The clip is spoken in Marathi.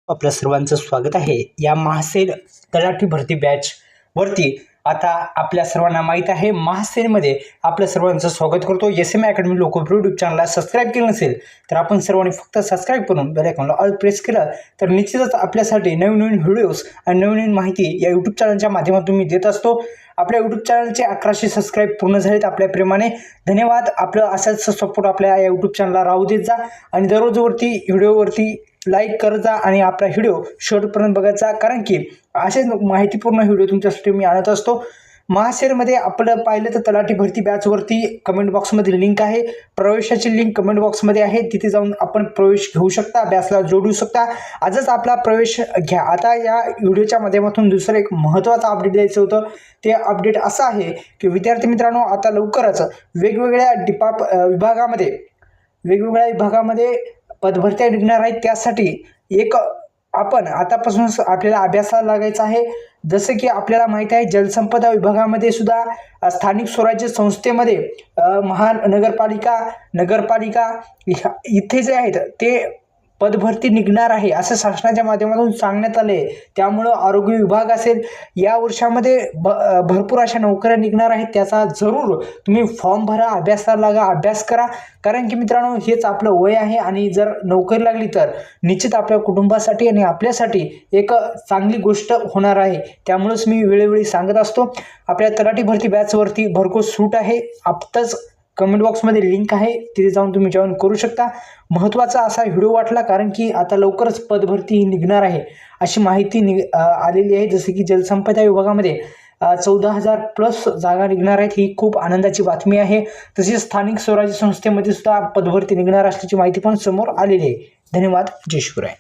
आपल्या सर्वांचं स्वागत आहे या महासेल तलाठी भरती बॅच वरती. आता आपल्या सर्वांना माहीत आहे महासेलमध्ये आपल्या सर्वांचं स्वागत करतो. SMA अकॅडमी लोकप्रिय यूट्यूब चॅनलला सबस्क्राईब केलं नसेल तर आपण सर्वांनी फक्त सबस्क्राईब करून बेल आयकॉनला ऑल प्रेस केलं तर निश्चितच आपल्यासाठी नवीन नवीन व्हिडिओज आणि नवीन नवीन माहिती या यूट्यूब चॅनलच्या माध्यमातून मी देत असतो. आपल्या यूट्यूब चॅनलचे 1100 सबस्क्राईब पूर्ण झालेत. आपल्या प्रेमाने धन्यवाद. आपलं असाच सपोर्ट आपल्या या यूट्यूब चॅनलला राहू देत जा आणि दररोजवरती व्हिडिओवरती लाईक करत जा आणि आपला व्हिडिओ शेवटपर्यंत बघायचा, कारण की असेच माहितीपूर्ण व्हिडिओ तुमच्यासाठी मी आणत असतो. महासेलमध्ये आपलं पाहिलं तर तलाठी भरती बॅचवरती कमेंट बॉक्समध्ये लिंक आहे, प्रवेशाची लिंक कमेंट बॉक्समध्ये आहे. तिथे जाऊन आपण प्रवेश घेऊ शकता, बॅचला जोडू शकता. आजच आपला प्रवेश घ्या. आता या व्हिडिओच्या माध्यमातून दुसरं एक महत्त्वाचं अपडेट द्यायचं होतं. ते अपडेट असं आहे की विद्यार्थी मित्रांनो, आता लवकरच वेगवेगळ्या विभागामध्ये पदभरत्या निघणार आहेत. त्यासाठी एक आपण आतापासूनच आपल्याला अभ्यासाला लागायचं आहे. जसं की आपल्याला माहीत आहे जलसंपदा विभागामध्ये सुद्धा स्थानिक स्वराज्य संस्थेमध्ये महानगरपालिका नगरपालिका इथे जे आहेत ते पदभरती निघणार आहे असं शासनाच्या माध्यमातून सांगण्यात आले. त्यामुळं आरोग्य विभाग असेल, या वर्षामध्ये भरपूर अशा नोकऱ्या निघणार आहेत. त्याचा जरूर तुम्ही फॉर्म भरा, अभ्यासाला लागा, अभ्यास करा, कारण की मित्रांनो हेच आपलं वय आहे आणि जर नोकरी लागली तर निश्चित आपल्या कुटुंबासाठी आणि आपल्यासाठी एक चांगली गोष्ट होणार आहे. त्यामुळेच मी वेळोवेळी सांगत असतो. आपल्या तलाठी भरती बॅचवरती भरघोस सूट आहे. आत्ताच कमेंट बॉक्समध्ये लिंक आहे, तिथे जाऊन तुम्ही जॉईन करू शकता. महत्त्वाचा असा व्हिडिओ वाटला, कारण की आता लवकरच पदभरती निघणार आहे अशी माहिती आलेली आहे. जसे की जलसंपदा विभागामध्ये 14,000+ जागा निघणार आहेत. ही खूप आनंदाची बातमी आहे. तसेच स्थानिक स्वराज्य संस्थेमध्ये सुद्धा पदभरती निघणार असल्याची माहिती पण समोर आलेली आहे. धन्यवाद. जय शिवराय.